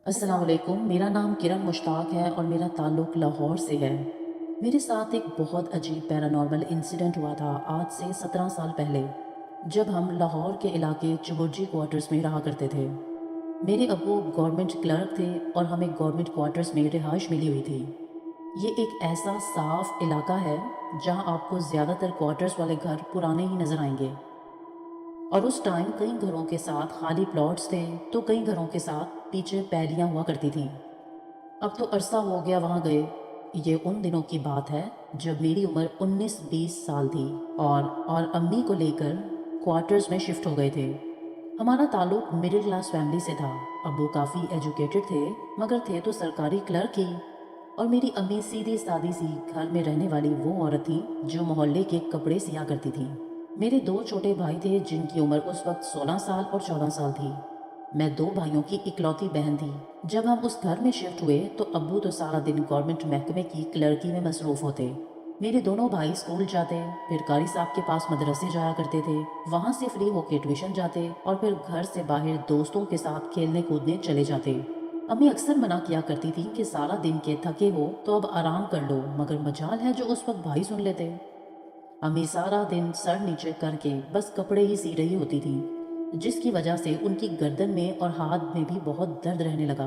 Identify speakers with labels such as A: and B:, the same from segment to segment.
A: अस्सलाम वालेकुम। मेरा नाम किरण मुश्ताक है और मेरा ताल्लुक़ लाहौर से है। मेरे साथ एक बहुत अजीब पैरानॉर्मल इंसिडेंट हुआ था आज से 17 साल पहले, जब हम लाहौर के इलाके चुबुर्जी क्वार्टर्स में रहा करते थे। मेरे अब्बू गवर्नमेंट क्लर्क थे और हमें गवर्नमेंट क्वार्टर्स में रिहाइश मिली हुई थी। ये एक ऐसा साफ इलाका है जहाँ आपको ज़्यादातर क्वार्टर्स वाले घर पुराने ही नज़र आएंगे। और उस टाइम कई घरों के साथ खाली प्लॉट्स थे, तो कई घरों के साथ पीछे पैलियाँ हुआ करती थीं। अब तो अरसा हो गया वहाँ गए। ये उन दिनों की बात है जब मेरी उम्र 19-20 साल थी और अम्मी को लेकर क्वार्टर्स में शिफ्ट हो गए थे। हमारा ताल्लुक मिडिल क्लास फैमिली से था। अब्बू काफ़ी एजुकेटेड थे, मगर थे तो सरकारी क्लर्क ही। और मेरी अम्मी सीधी सादी सी घर में रहने वाली वो औरत थी जो मोहल्ले के कपड़े सिया करती थी। मेरे दो छोटे भाई थे जिनकी उम्र उस वक्त 16 साल और 14 साल थी। मैं दो भाइयों की इकलौती बहन थी। जब हम उस घर में शिफ्ट हुए तो अब्बू तो सारा दिन गवर्नमेंट महकमे की क्लर्की में मसरूफ़ होते। मेरे दोनों भाई स्कूल जाते, फिर कारी साहब के पास मदरसे जाया करते थे, वहाँ से फ्री होके ट्यूशन जाते और फिर घर से बाहर दोस्तों के साथ खेलने कूदने चले जाते। अम्मी अक्सर मना किया करती थी कि सारा दिन के थके हो तो अब आराम कर लो, मगर मजाल है जो उस वक्त भाई सुन लेते। अम्मी सारा दिन सर नीचे करके बस कपड़े ही सी रही होती थी, जिसकी वजह से उनकी गर्दन में और हाथ में भी बहुत दर्द रहने लगा,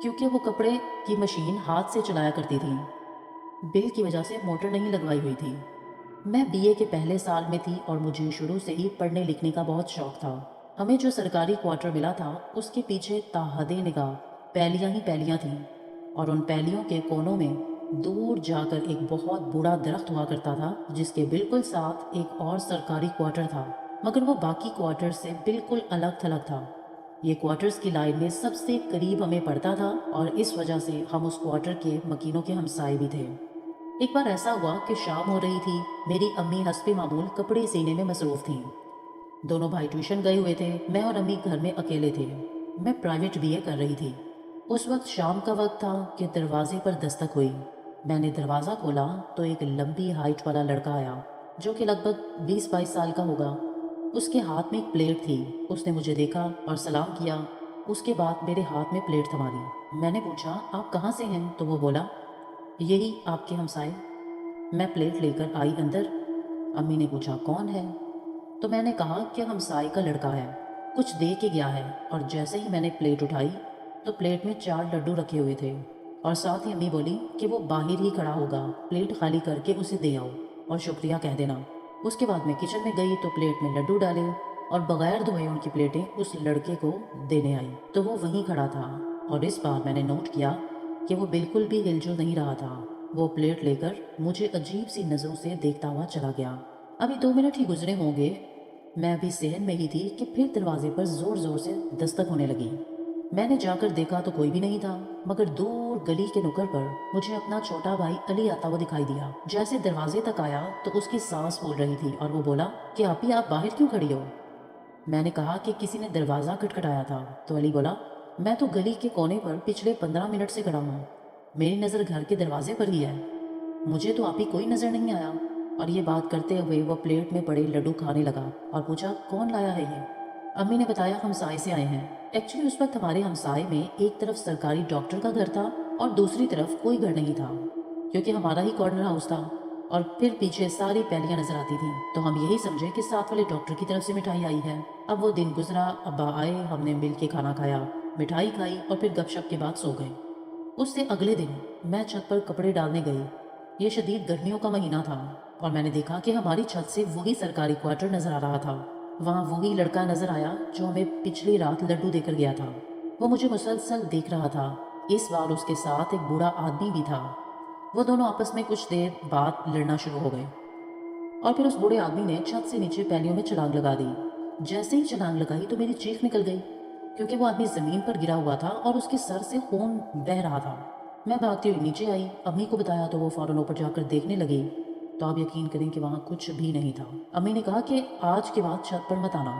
A: क्योंकि वो कपड़े की मशीन हाथ से चलाया करती थी। बिल की वजह से मोटर नहीं लगवाई हुई थी। मैं बीए के पहले साल में थी और मुझे शुरू से ही पढ़ने लिखने का बहुत शौक था। हमें जो सरकारी क्वार्टर मिला था उसके पीछे ताहदे निगाह पैलियां ही पैलियां थीं, और उन पैलियों के कोनों में दूर जाकर एक बहुत बूढ़ा दरख्त हुआ करता था, जिसके बिल्कुल साथ एक और सरकारी क्वार्टर था, मगर वो बाकी क्वार्टर से बिल्कुल अलग थलग था। ये क्वार्टर्स की लाइन में सबसे करीब हमें पड़ता था और इस वजह से हम उस क्वार्टर के मकीनों के हमसाए भी थे। एक बार ऐसा हुआ कि शाम हो रही थी। मेरी अम्मी हस्बे मामूल कपड़े सीने में मसरूफ थीं। दोनों भाई ट्यूशन गए हुए थे, मैं और अम्मी घर में अकेले थे। मैं प्राइवेट बीए कर रही थी। उस वक्त शाम का वक्त था कि दरवाजे पर दस्तक हुई। मैंने दरवाज़ा खोला तो एक लंबी हाइट वाला लड़का आया, जो कि लगभग 20-22 साल का होगा। उसके हाथ में एक प्लेट थी। उसने मुझे देखा और सलाम किया। उसके बाद मेरे हाथ में प्लेट थमा दी। मैंने पूछा, आप कहाँ से हैं? तो वो बोला, यही आपके हमसाए। मैं प्लेट लेकर आई अंदर। अम्मी ने पूछा, कौन है? तो मैंने कहा कि हमसाए का लड़का है, कुछ दे के गया है। और जैसे ही मैंने प्लेट उठाई तो प्लेट में 4 लड्डू रखे हुए थे, और साथ ही अम्मी बोली कि वो बाहर ही खड़ा होगा, प्लेट खाली करके उसे दे आओ और शुक्रिया कह देना। उसके बाद मैं किचन में गई तो प्लेट में लड्डू डाले और बगैर धोए उनकी प्लेटें उस लड़के को देने आई, तो वो वहीं खड़ा था। और इस बार मैंने नोट किया कि वो बिल्कुल भी हिलजुल नहीं रहा था। वो प्लेट लेकर मुझे अजीब सी नज़रों से देखता हुआ चला गया। अभी 2 मिनट ही गुजरे होंगे, मैं अभी सेहन में ही थी कि फिर दरवाजे पर ज़ोर ज़ोर से दस्तक होने लगी। मैंने जाकर देखा तो कोई भी नहीं था, मगर दूर गली के नुक्कड़ पर मुझे अपना छोटा भाई अली आता हुआ दिखाई दिया। जैसे दरवाजे तक आया तो उसकी सांस फूल रही थी और वो बोला कि आप ही, आप बाहर क्यों खड़ी हो? मैंने कहा कि किसी ने दरवाज़ा खटखटाया था। तो अली बोला, मैं तो गली के कोने पर पिछले 15 मिनट से खड़ा हूँ, मेरी नज़र घर के दरवाजे पर ही है, मुझे तो आप ही कोई नज़र नहीं आया। और ये बात करते हुए वह प्लेट में पड़े लड्डू खाने लगा और पूछा, कौन लाया है ये? अम्मी ने बताया, हमसाए से आए हैं। एक्चुअली उस वक्त हमारे हमसाए में एक तरफ सरकारी डॉक्टर का घर था और दूसरी तरफ कोई घर नहीं था, क्योंकि हमारा ही कॉर्नर हाउस था और फिर पीछे सारी पैलियां नजर आती थी। तो हम यही समझे कि साथ वाले डॉक्टर की तरफ से मिठाई आई है। अब वो दिन गुजरा, अब्बा आए, हमने मिल के खाना खाया, मिठाई खाई और फिर गपशप के बाद सो गए। उससे अगले दिन मैं छत पर कपड़े डालने गई। ये शदीद गर्मियों का महीना था और मैंने देखा कि हमारी छत से वही सरकारी क्वार्टर नजर आ रहा था। वहाँ वही लड़का नजर आया जो हमें पिछली रात लड्डू देकर गया था। वो मुझे मुसलसल देख रहा था। इस बार उसके साथ एक बूढ़ा आदमी भी था। वो दोनों आपस में कुछ देर बाद लड़ना शुरू हो गए और फिर उस बूढ़े आदमी ने छत से नीचे पैलियों में छलांग लगा दी। जैसे ही छलांग लगाई तो मेरी चीख निकल गई, क्योंकि वो आदमी जमीन पर गिरा हुआ था और उसके सर से खून बह रहा था। मैं भागती हुई नीचे आई, अम्मी को बताया तो वो फौरन ऊपर जाकर देखने लगी। तो आप यकीन करें कि वहाँ कुछ भी नहीं था। अम्मी ने कहा कि आज के बाद छत पर मत आना,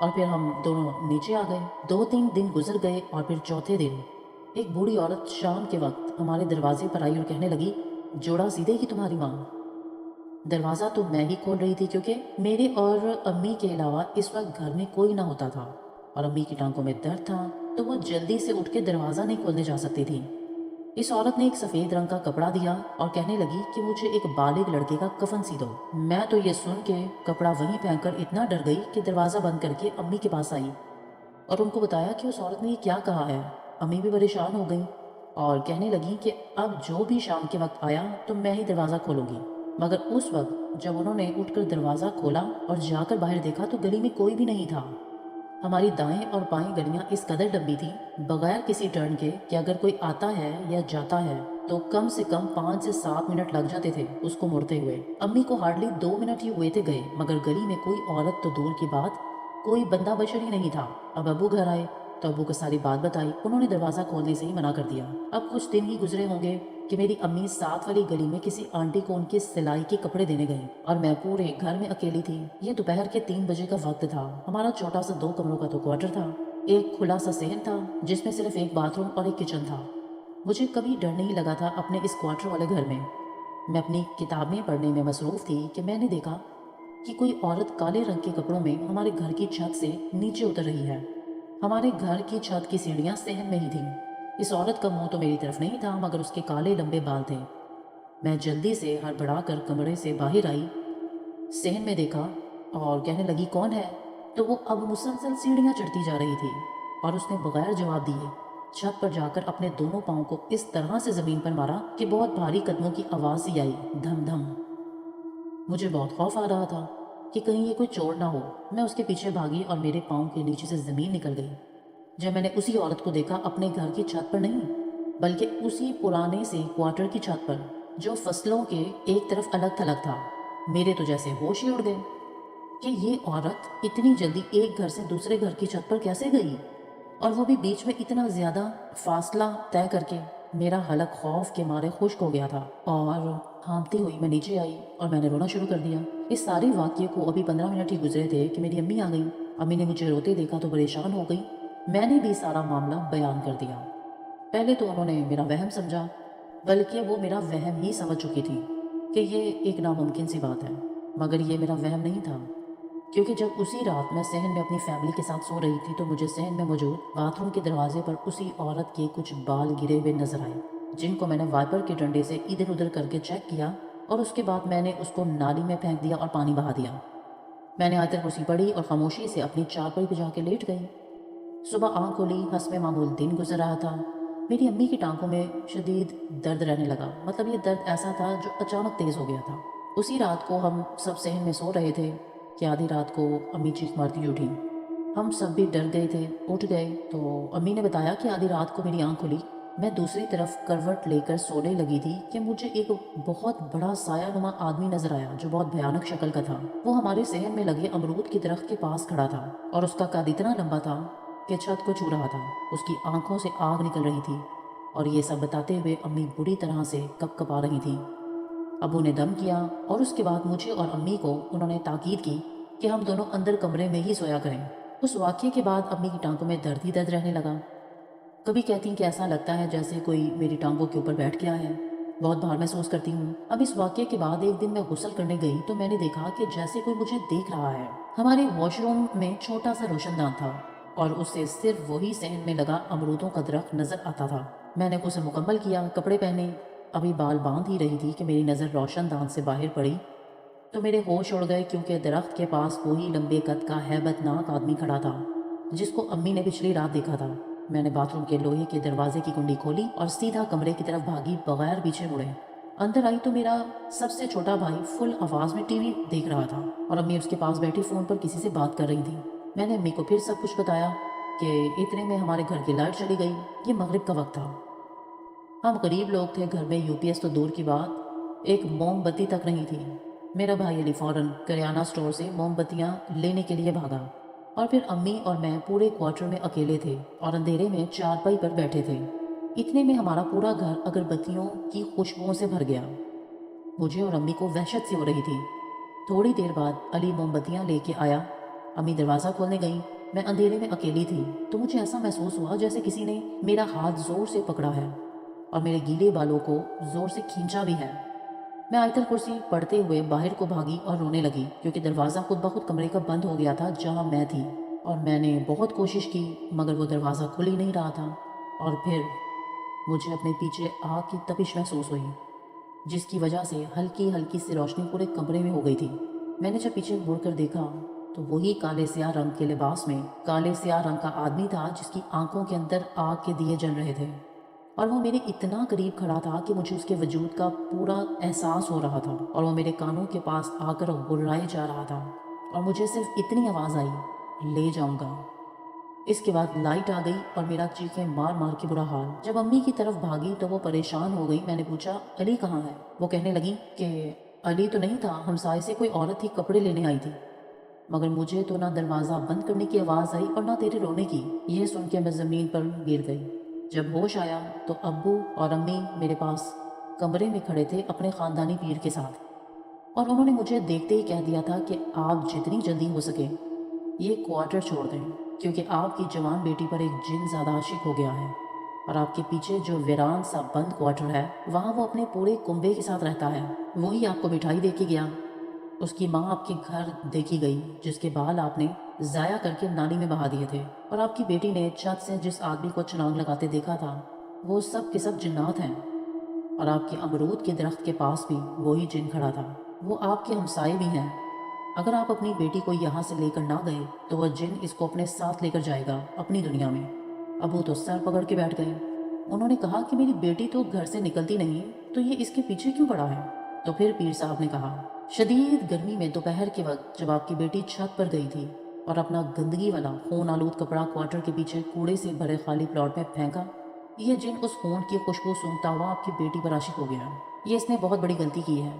A: और फिर हम दोनों नीचे आ गए। 2-3 दिन गुजर गए और फिर चौथे दिन एक बूढ़ी औरत शाम के वक्त हमारे दरवाजे पर आई और कहने लगी, जोड़ा सीधेगी तुम्हारी माँ। दरवाज़ा तो मैं ही खोल रही थी, क्योंकि मेरे और अम्मी के अलावा इस वक्त घर में कोई ना होता था और अम्मी की टांगों में दर्द था। तो वो जल्दी से उठ के दरवाज़ा नहीं खोलने जा सकती थी। इस औरत ने एक सफ़ेद रंग का कपड़ा दिया और कहने लगी कि मुझे एक बालिग लड़के का कफन सी दो। मैं तो ये सुन के कपड़ा वहीं फेंककर इतना डर गई कि दरवाज़ा बंद करके अम्मी के पास आई और उनको बताया कि उस औरत ने ये क्या कहा है। अम्मी भी परेशान हो गई और कहने लगी कि अब जो भी शाम के वक्त आया तो मैं ही दरवाज़ा खोलूंगी। मगर उस वक्त जब उन्होंने उठकर दरवाज़ा खोला और जाकर बाहर देखा तो गली में कोई भी नहीं था। हमारी दाएं और बाएं गलियां इस कदर लंबी थी, बगैर किसी टर्न के, कि अगर कोई आता है या जाता है तो कम से कम 5 से 7 मिनट लग जाते थे उसको मुड़ते हुए। अम्मी को हार्डली 2 मिनट ही हुए थे गए, मगर गली में कोई औरत तो दूर की बात, कोई बंदा बशर ही नहीं था। अब अबू घर आए तो अबू को सारी बात बताई। उन्होंने दरवाज़ा खोलने से ही मना कर दिया। अब कुछ दिन ही गुजरे होंगे कि मेरी अम्मी साथ वाली गली में किसी आंटी को उनके सिलाई के कपड़े देने गई और मैं पूरे घर में अकेली थी। ये दोपहर के 3 बजे का वक्त था। हमारा छोटा सा 2 कमरों का तो क्वार्टर था। एक खुला सा सहन था जिसमें सिर्फ एक बाथरूम और एक किचन था। मुझे कभी डर नहीं लगा था अपने इस क्वार्टर वाले घर में। मैं अपनी किताबें पढ़ने में मसरूफ़ थी कि मैंने देखा कि कोई औरत काले रंग के कपड़ों में हमारे घर की छत से नीचे उतर रही है। हमारे घर की छत की सीढ़ियाँ सहन में ही थीं। इस औरत का मुंह तो मेरी तरफ नहीं था, मगर उसके काले लंबे बाल थे। मैं जल्दी से हड़बड़ाकर कमरे से बाहर आई, सहन में देखा और कहने लगी कौन है। तो वो अब मुसलसल सीढ़ियाँ चढ़ती जा रही थी और उसने बगैर जवाब दिए छत पर जाकर अपने दोनों पाँव को इस तरह से ज़मीन पर मारा कि बहुत भारी कदमों की आवाज़ सी आई, धम धम। मुझे बहुत खौफ आ रहा था कि कहीं ये कोई चोर ना हो। मैं उसके पीछे भागी और मेरे पाँव के नीचे से ज़मीन निकल गई जब मैंने उसी औरत को देखा, अपने घर की छत पर नहीं बल्कि उसी पुराने से क्वार्टर की छत पर जो फसलों के एक तरफ अलग थलग था। मेरे तो जैसे होश ही उड़ गए कि ये औरत इतनी जल्दी एक घर से दूसरे घर की छत पर कैसे गई, और वो भी बीच में इतना ज़्यादा फासला तय करके। मेरा हलक खौफ के मारे खुश्क हो गया था और हाँफती हुई मैं नीचे आई और मैंने रोना शुरू कर दिया। इस सारे वाक्य को अभी 15 मिनट ही गुजरे थे कि मेरी अम्मी आ गई। अम्मी ने मुझे रोते देखा तो परेशान हो गई। मैंने भी सारा मामला बयान कर दिया। पहले तो उन्होंने मेरा वहम समझा, बल्कि वो मेरा वहम ही समझ चुकी थी कि ये एक नामुमकिन सी बात है। मगर ये मेरा वहम नहीं था, क्योंकि जब उसी रात मैं सहन में अपनी फैमिली के साथ सो रही थी तो मुझे सहन में मौजूद बाथरूम के दरवाजे पर उसी औरत के कुछ बाल गिरे हुए नजर आए, जिनको मैंने वाइपर के डंडे से इधर उधर करके चेक किया और उसके बाद मैंने उसको नाली में फेंक दिया और पानी बहा दिया। मैंने आयतल कुर्सी पढ़ी और खामोशी से अपनी चारपाई पे जाके लेट गई। सुबह आँख खोली, हंसमे मामूल दिन गुजर रहा था। मेरी अम्मी की टांगों में शदीद दर्द रहने लगा। मतलब ये दर्द ऐसा था जो अचानक तेज़ हो गया था। उसी रात को हम सब सहन में सो रहे थे कि आधी रात को अम्मी चीख मारती उठी। हम सब भी डर गए थे, उठ गए तो अम्मी ने बताया कि आधी रात को मेरी आँख खुली। मैं दूसरी तरफ करवट लेकर सोने लगी थी कि मुझे एक बहुत बड़ा सायानुमा आदमी नजर आया जो बहुत भयानक शक्ल का था। वो हमारे सहन में लगे अमरूद के दरख्त के पास खड़ा था और उसका कद इतना लंबा था कि छत को छू रहा था। उसकी आंखों से आग निकल रही थी और ये सब बताते हुए अम्मी बुरी तरह से कपकपा रही थी। अबू ने दम किया और उसके बाद मुझे और अम्मी को उन्होंने ताकीद की कि हम दोनों अंदर कमरे में ही सोया करें। उस वाक़ये के बाद अम्मी की टांगों में दर्द ही दर्द रहने लगा। कभी कहती कि ऐसा लगता है जैसे कोई मेरी टांगों के ऊपर बैठ गया है, बहुत भार महसूस करती हूँ। अब इस वाक़ये के बाद एक दिन मैं गुस्ल करने गई तो मैंने देखा कि जैसे कोई मुझे देख रहा है। हमारे वॉशरूम में छोटा सा रोशनदान था और उससे सिर्फ वही सहन में लगा अमरूदों का दरख्त नजर आता था। मैंने उसे मुकम्मल किया, कपड़े पहने, अभी बाल बांध ही रही थी कि मेरी नज़र रोशनदान से बाहर पड़ी तो मेरे होश उड़ गए, क्योंकि दरख्त के पास वही लंबे कद का हैबतनाक आदमी खड़ा था जिसको अम्मी ने पिछली रात देखा था। मैंने बाथरूम के लोहे के दरवाजे की कुंडी खोली और सीधा कमरे की तरफ भागी बगैर पीछे मुड़े। अंदर आई तो मेरा सबसे छोटा भाई फुल आवाज़ में टीवी देख रहा था और अम्मी उसके पास बैठी फ़ोन पर किसी से बात कर रही थी। मैंने अम्मी को फिर सब कुछ बताया कि इतने में हमारे घर की लाइट चली गई। ये मगरिब का वक्त था। हम गरीब लोग थे, घर में यूपीएस तो दूर की बात, एक मोमबत्ती तक नहीं थी। मेरा भाई अली फ़ौरन करियाना स्टोर से मोमबत्तियाँ लेने के लिए भागा और फिर अम्मी और मैं पूरे क्वार्टर में अकेले थे और अंधेरे में चारपाई पर बैठे थे। इतने में हमारा पूरा घर अगरबत्तियों की खुशबुओं से भर गया। मुझे और अम्मी को वहशत सी हो रही थी। थोड़ी देर बाद अली मोमबत्तियाँ लेके आया। अम्मी दरवाज़ा खोलने गई। मैं अंधेरे में अकेली थी तो मुझे ऐसा महसूस हुआ जैसे किसी ने मेरा हाथ ज़ोर से पकड़ा है और मेरे गीले बालों को ज़ोर से खींचा भी है। मैं आयतल कुर्सी पढ़ते हुए बाहर को भागी और रोने लगी, क्योंकि दरवाज़ा खुद ब खुद कमरे का बंद हो गया था जहाँ मैं थी। اور میں نے بہت کوشش کی مگر وہ دروازہ کھل ہی نہیں رہا تھا، اور پھر مجھے اپنے پیچھے آگ کی تپش محسوس ہوئی جس کی وجہ سے ہلکی ہلکی سی روشنی پورے کمرے میں ہو گئی تھی۔ میں نے جب پیچھے مڑ کر دیکھا تو وہی کالے سیاہ رنگ کے لباس میں کالے سیاہ رنگ کا آدمی تھا جس کی آنکھوں کے اندر آگ کے دیے جل رہے تھے، اور وہ میرے اتنا قریب کھڑا تھا کہ مجھے اس کے وجود کا پورا احساس ہو رہا تھا، اور وہ میرے کانوں کے پاس آ کر گرائے جا رہا تھا، اور مجھے صرف اتنی آواز آئی، لے جاؤں گا۔ اس کے بعد لائٹ آ گئی اور میرا چیخیں مار مار کے برا حال۔ جب امی کی طرف بھاگی تو وہ پریشان ہو گئی۔ میں نے پوچھا علی کہاں ہے؟ وہ کہنے لگی کہ علی تو نہیں تھا، ہمسائے سے کوئی عورت ہی کپڑے لینے آئی تھی، مگر مجھے تو نہ دروازہ بند کرنے کی آواز آئی اور نہ تیرے رونے کی۔ یہ سن کے میں زمین پر گر گئی۔ جب ہوش آیا تو ابو اور امی میرے پاس کمرے میں کھڑے تھے اپنے خاندانی پیر کے ساتھ، اور انہوں نے مجھے دیکھتے ہی کہہ دیا تھا کہ آپ جتنی جلدی ہو سکے یہ کوارٹر چھوڑ دیں، کیونکہ آپ کی جوان بیٹی پر ایک جن زیادہ عاشق ہو گیا ہے، اور آپ کے پیچھے جو ویران سا بند کوارٹر ہے وہاں وہ اپنے پورے کنبے کے ساتھ رہتا ہے، وہی آپ کو مٹھائی دے کے گیا۔ اس کی ماں آپ کے گھر دیکھی گئی جس کے بال آپ نے ضائع کر کے نالی میں بہا دیے تھے، اور آپ کی بیٹی نے چھت سے جس آدمی کو چھلانگ لگاتے دیکھا تھا وہ سب کے سب جنات ہیں، اور آپ کے امرود کے درخت کے پاس بھی وہی جن کھڑا تھا، وہ آپ کے ہمسائے بھی ہیں۔ اگر آپ اپنی بیٹی کو یہاں سے لے کر نہ گئے تو وہ جن اس کو اپنے ساتھ لے کر جائے گا اپنی دنیا میں۔ ابو تو سر پکڑ کے بیٹھ گئے۔ انہوں نے کہا کہ میری بیٹی تو گھر سے نکلتی نہیں تو یہ اس کے پیچھے کیوں پڑا ہے؟ تو پھر پیر صاحب نے کہا شدید گرمی میں دوپہر کے وقت جب آپ کی بیٹی چھت پر گئی تھی اور اپنا گندگی والا خون آلود کپڑا کوارٹر کے پیچھے کوڑے سے بھرے خالی پلاٹ میں پھینکا، یہ جن اس خون کی خوشبو سونگتا ہوا آپ کی بیٹی پر عاشق ہو گیا۔ یہ اس نے بہت بڑی غلطی کی ہے۔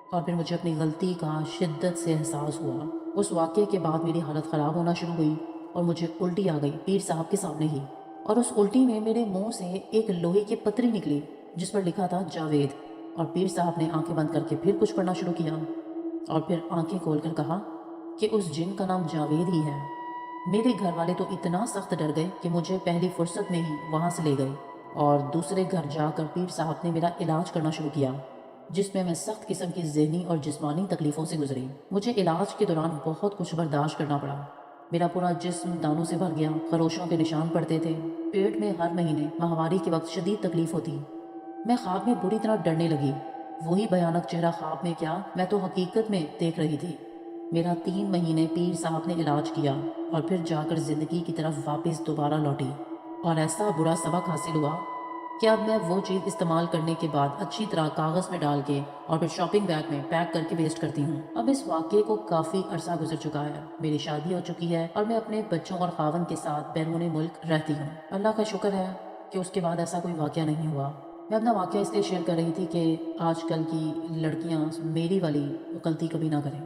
A: اور پھر مجھے اپنی غلطی کا شدت سے احساس ہوا۔ اس واقعے کے بعد میری حالت خراب ہونا شروع ہوئی اور مجھے الٹی آ گئی پیر صاحب کے سامنے ہی، اور اس الٹی میں میرے منہ سے ایک لوہے کی پتری نکلی جس پر لکھا تھا جاوید، اور پیر صاحب نے آنکھیں بند کر کے پھر کچھ پڑھنا شروع کیا، اور پھر آنکھیں کھول کر کہا کہ اس جن کا نام جاوید ہی ہے۔ میرے گھر والے تو اتنا سخت ڈر گئے کہ مجھے پہلی فرصت میں ہی وہاں سے لے گئے، اور دوسرے گھر جا کر پیر صاحب نے میرا علاج کرنا شروع کیا جس میں سخت قسم کی ذہنی اور جسمانی تکلیفوں سے گزری۔ مجھے علاج کے دوران بہت کچھ برداشت کرنا پڑا۔ میرا پورا جسم دانوں سے بھر گیا، خروشوں کے نشان پڑتے تھے، پیٹ میں ہر مہینے ماہواری کے وقت شدید تکلیف ہوتی۔ میں خواب میں بری طرح ڈرنے لگی۔ وہی بھیانک چہرہ خواب میں کیا میں تو حقیقت میں دیکھ رہی تھی۔ میرا 3 مہینے پیر صاحب نے علاج کیا اور پھر جا کر زندگی کی طرف واپس دوبارہ لوٹی، اور ایسا برا سبق حاصل ہوا کہ اب میں وہ چیز استعمال کرنے کے بعد اچھی طرح کاغذ میں ڈال کے اور پھر شاپنگ بیگ میں پیک کر کے ویسٹ کرتی ہوں۔ اب اس واقعے کو کافی عرصہ گزر چکا ہے، میری شادی ہو چکی ہے اور میں اپنے بچوں اور خاوند کے ساتھ بیرون ملک رہتی ہوں۔ اللہ کا شکر ہے کہ اس کے بعد ایسا کوئی واقعہ نہیں ہوا۔ میں اپنا واقعہ اس لیے شیئر کر رہی تھی کہ آج کل کی لڑکیاں میری والی غلطی کبھی نہ کریں۔